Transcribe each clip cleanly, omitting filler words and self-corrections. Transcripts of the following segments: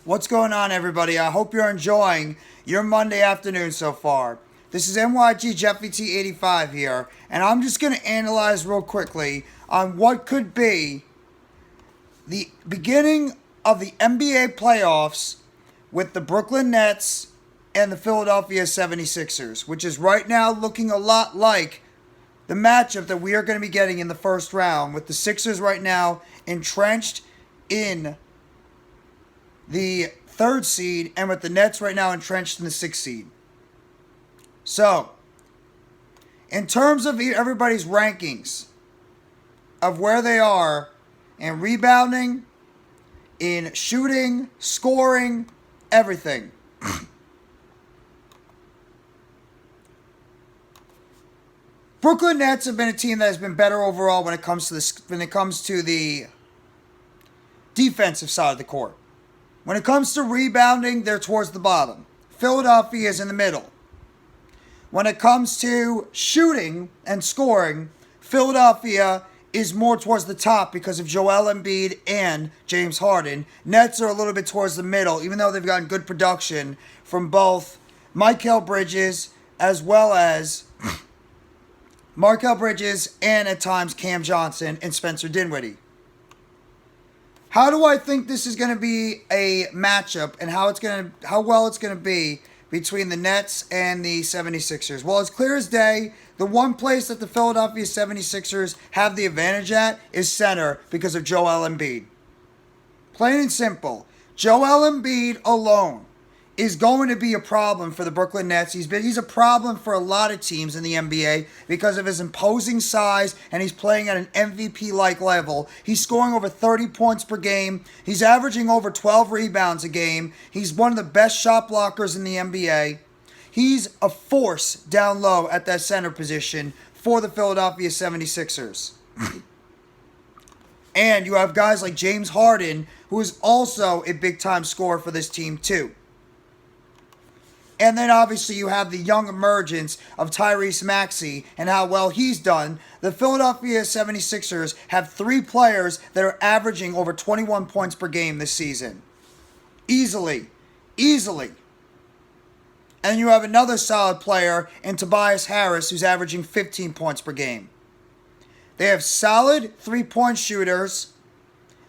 What's going on, everybody? I hope you're enjoying your Monday afternoon so far. This is NYG JeffyT85 here, and I'm just going to analyze real quickly on what could be the beginning of the NBA playoffs with the Brooklyn Nets and the Philadelphia 76ers, which is right now looking a lot like the matchup that we are going to be getting in the first round, with the Sixers right now entrenched in the third seed, and with the Nets right now entrenched in the sixth seed. So, in terms of everybody's rankings of where they are in rebounding, in shooting, scoring, everything. Brooklyn Nets have been a team that has been better overall when it comes to the defensive side of the court. When it comes to rebounding, they're towards the bottom. Philadelphia is in the middle. When it comes to shooting and scoring, Philadelphia is more towards the top because of Joel Embiid and James Harden. Nets are a little bit towards the middle, even though they've gotten good production from both Mikal Bridges as well as Mikal Bridges and at times Cam Johnson and Spencer Dinwiddie. How do I think this is going to be a matchup, and how well it's going to be between the Nets and the 76ers? Well, it's clear as day. The one place that the Philadelphia 76ers have the advantage at is center because of Joel Embiid. Plain and simple. Joel Embiid alone is going to be a problem for the Brooklyn Nets. He's a problem for a lot of teams in the NBA because of his imposing size, and he's playing at an MVP-like level. He's scoring over 30 points per game. He's averaging over 12 rebounds a game. He's one of the best shot blockers in the NBA. He's a force down low at that center position for the Philadelphia 76ers. And you have guys like James Harden, who is also a big-time scorer for this team too. And then obviously you have the young emergence of Tyrese Maxey and how well he's done. The Philadelphia 76ers have 3 players that are averaging over 21 points per game this season. Easily. And you have another solid player in Tobias Harris who's averaging 15 points per game. They have solid 3-point shooters.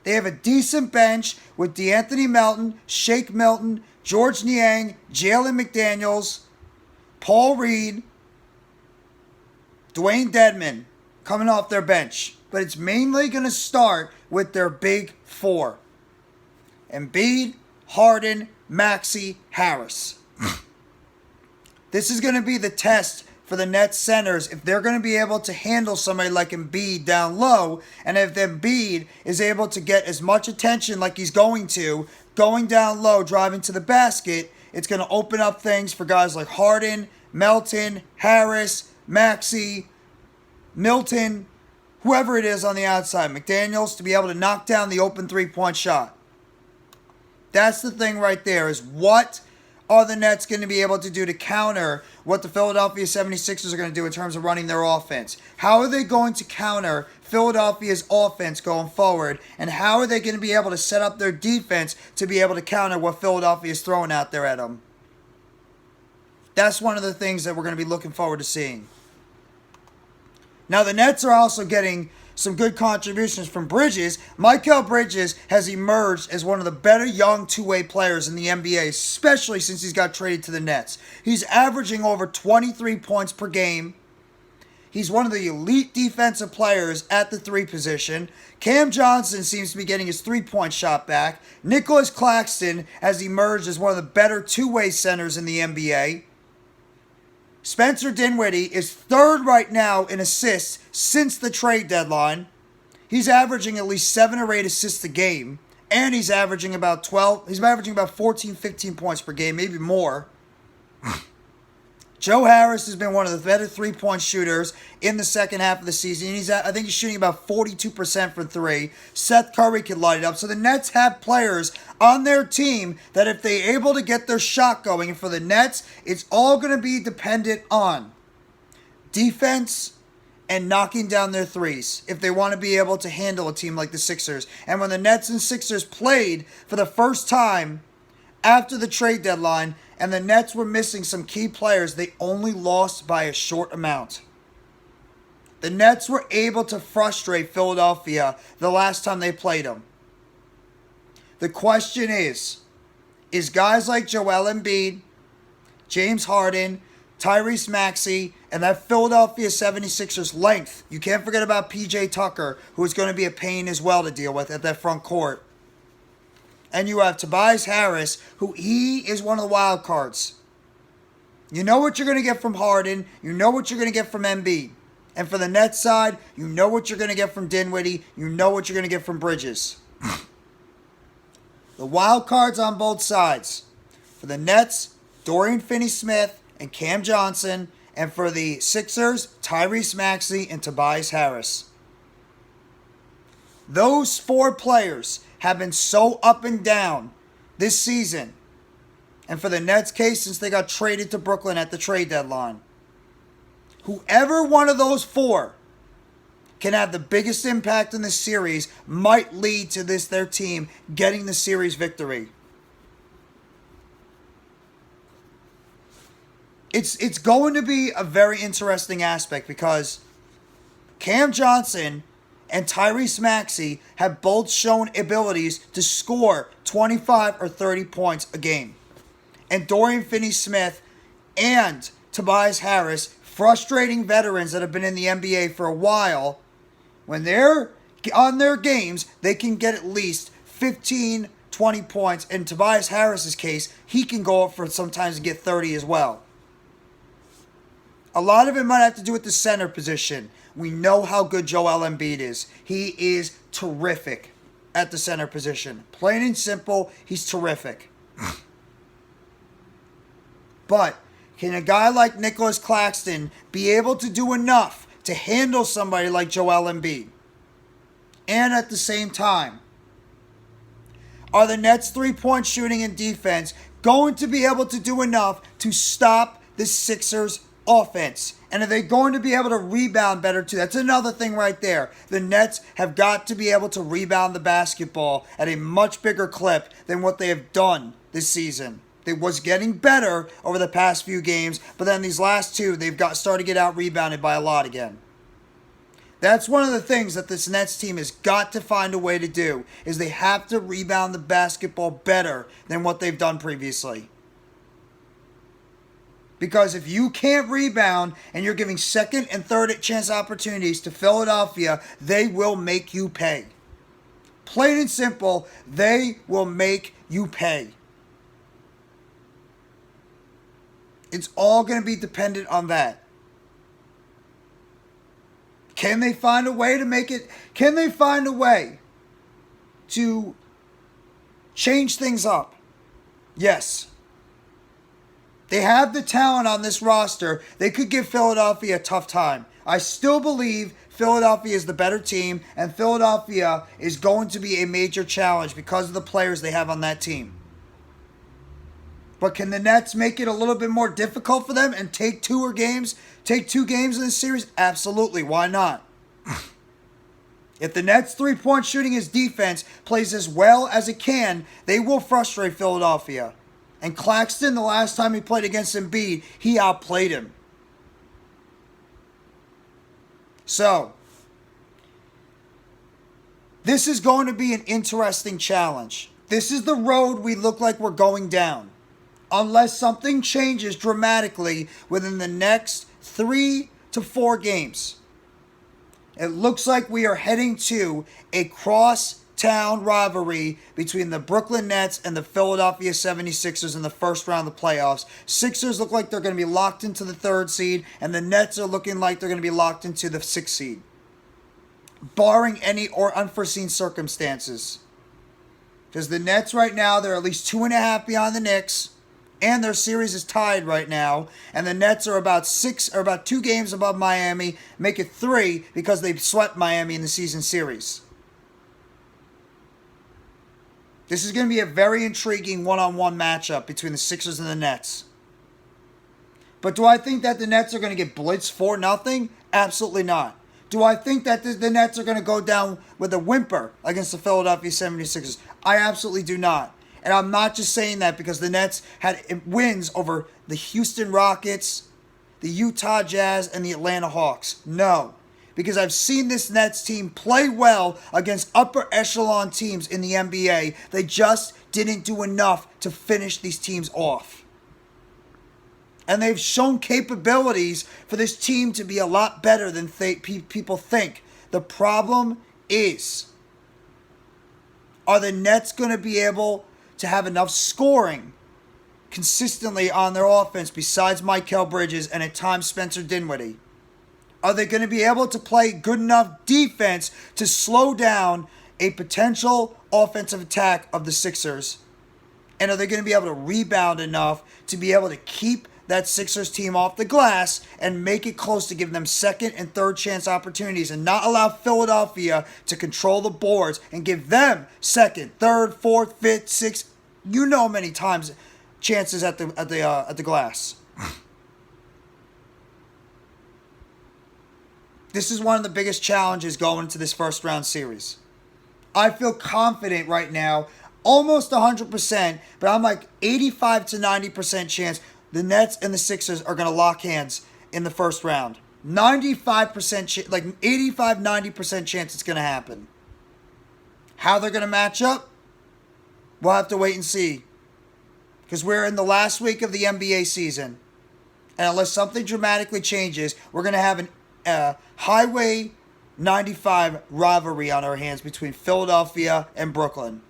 They have a decent bench with DeAnthony Melton, Shake Milton, George Niang, Jalen McDaniels, Paul Reed, Dwayne Dedmon coming off their bench. But it's mainly going to start with their big 4. Embiid, Harden, Maxey, Harris. This is going to be the test for the Nets centers if they're going to be able to handle somebody like Embiid down low, and if Embiid is able to get as much attention like he's going down low, driving to the basket, it's going to open up things for guys like Harden, Melton, Harris, Maxey, Milton, whoever it is on the outside, McDaniels, to be able to knock down the open 3-point shot. That's the thing right there, is what are the Nets going to be able to do to counter what the Philadelphia 76ers are going to do in terms of running their offense? How are they going to counter Philadelphia's offense going forward? And how are they going to be able to set up their defense to be able to counter what Philadelphia is throwing out there at them? That's one of the things that we're going to be looking forward to seeing. Now, the Nets are also getting some good contributions from Bridges. Mikal Bridges has emerged as one of the better young two-way players in the NBA, especially since he's got traded to the Nets. He's averaging over 23 points per game. He's one of the elite defensive players at the 3 position. Cam Johnson seems to be getting his 3-point shot back. Nicolas Claxton has emerged as one of the better two-way centers in the NBA. Spencer Dinwiddie is 3rd right now in assists since the trade deadline. He's averaging at least 7 or 8 assists a game. And he's averaging about 14, 15 points per game, maybe more. Joe Harris has been one of the better 3-point shooters in the second half of the season. I think he's shooting about 42% from 3. Seth Curry could light it up. So the Nets have players on their team that if they're able to get their shot going, and for the Nets, it's all going to be dependent on defense and knocking down their threes if they want to be able to handle a team like the Sixers. And when the Nets and Sixers played for the first time after the trade deadline, and the Nets were missing some key players, they only lost by a short amount. The Nets were able to frustrate Philadelphia the last time they played them. The question is guys like Joel Embiid, James Harden, Tyrese Maxey, and that Philadelphia 76ers length. You can't forget about PJ Tucker, who is going to be a pain as well to deal with at that front court. And you have Tobias Harris, who he is one of the wild cards. You know what you're going to get from Harden. You know what you're going to get from Embiid. And for the Nets side, you know what you're going to get from Dinwiddie. You know what you're going to get from Bridges. The wild cards on both sides. For the Nets, Dorian Finney-Smith and Cam Johnson. And for the Sixers, Tyrese Maxey and Tobias Harris. Those four players have been so up and down this season. And for the Nets case, since they got traded to Brooklyn at the trade deadline. Whoever one of those four can have the biggest impact in this series might lead to their team getting the series victory. It's going to be a very interesting aspect because Cam Johnson and Tyrese Maxey have both shown abilities to score 25 or 30 points a game. And Dorian Finney-Smith and Tobias Harris, frustrating veterans that have been in the NBA for a while, when they're on their games, they can get at least 15, 20 points. In Tobias Harris's case, he can go up for sometimes and get 30 as well. A lot of it might have to do with the center position. We know how good Joel Embiid is. He is terrific at the center position. Plain and simple, he's terrific. But can a guy like Nicolas Claxton be able to do enough to handle somebody like Joel Embiid? And at the same time, are the Nets' three-point shooting and defense going to be able to do enough to stop the Sixers' offense? And are they going to be able to rebound better too? That's another thing right there. The Nets have got to be able to rebound the basketball at a much bigger clip than what they have done this season. It was getting better over the past few games, but then these last two, they've started to get out-rebounded by a lot again. That's one of the things that this Nets team has got to find a way to do, is they have to rebound the basketball better than what they've done previously. Because if you can't rebound and you're giving second and third chance opportunities to Philadelphia, they will make you pay. Plain and simple, they will make you pay. It's all going to be dependent on that. Can they find a way to make it? Can they find a way to change things up? Yes. They have the talent on this roster. They could give Philadelphia a tough time. I still believe Philadelphia is the better team, and Philadelphia is going to be a major challenge because of the players they have on that team. But can the Nets make it a little bit more difficult for them and take two games in this series? Absolutely. Why not? If the Nets' three-point shooting as defense plays as well as it can, they will frustrate Philadelphia. And Claxton, the last time he played against Embiid, he outplayed him. So, this is going to be an interesting challenge. This is the road we look like we're going down. Unless something changes dramatically within the next 3 to 4 games. It looks like we are heading to a cross-town rivalry between the Brooklyn Nets and the Philadelphia 76ers in the first round of the playoffs. Sixers look like they're going to be locked into the 3rd seed, and the Nets are looking like they're going to be locked into the 6th seed. Barring any or unforeseen circumstances. Because the Nets right now, they're at least 2.5 behind the Knicks. And their series is tied right now. And the Nets are about 2 games above Miami. Make it 3 because they swept Miami in the season series. This is going to be a very intriguing one-on-one matchup between the Sixers and the Nets. But do I think that the Nets are going to get blitzed 4-0? Absolutely not. Do I think that the Nets are going to go down with a whimper against the Philadelphia 76ers? I absolutely do not. And I'm not just saying that because the Nets had wins over the Houston Rockets, the Utah Jazz, and the Atlanta Hawks. No. Because I've seen this Nets team play well against upper echelon teams in the NBA. They just didn't do enough to finish these teams off. And they've shown capabilities for this team to be a lot better than people think. The problem is, are the Nets going to be able to have enough scoring consistently on their offense besides Mikal Bridges and at times Spencer Dinwiddie? Are they going to be able to play good enough defense to slow down a potential offensive attack of the Sixers? And are they going to be able to rebound enough to be able to keep that Sixers team off the glass and make it close to give them second and third chance opportunities and not allow Philadelphia to control the boards and give them second, third, fourth, fifth, sixth, many times chances at the glass? This is one of the biggest challenges going into this first round series. I feel confident right now, almost 100%, but I'm like 85 to 90% chance the Nets and the Sixers are going to lock hands in the first round. 95%, like 85, 90% chance it's going to happen. How they're going to match up? We'll have to wait and see. Because we're in the last week of the NBA season. And unless something dramatically changes, we're going to have a Highway 95 rivalry on our hands between Philadelphia and Brooklyn.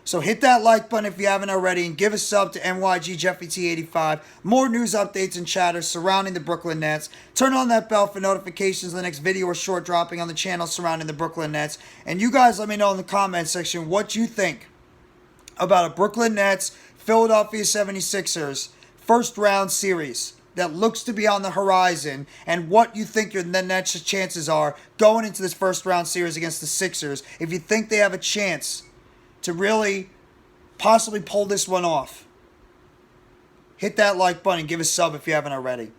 So hit that like button if you haven't already and give a sub to NYG Jeffy T85. More news updates and chatter surrounding the Brooklyn Nets. Turn on that bell for notifications of the next video or short dropping on the channel surrounding the Brooklyn Nets. And you guys let me know in the comment section what you think about a Brooklyn Nets Philadelphia 76ers first round series that looks to be on the horizon, and what you think your Nets' chances are going into this first round series against the Sixers, if you think they have a chance to really possibly pull this one off. Hit that like button, give a sub if you haven't already.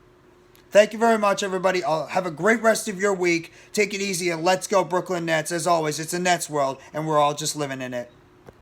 Thank you very much, everybody. Have a great rest of your week. Take it easy, and let's go Brooklyn Nets. As always, it's a Nets world, and we're all just living in it.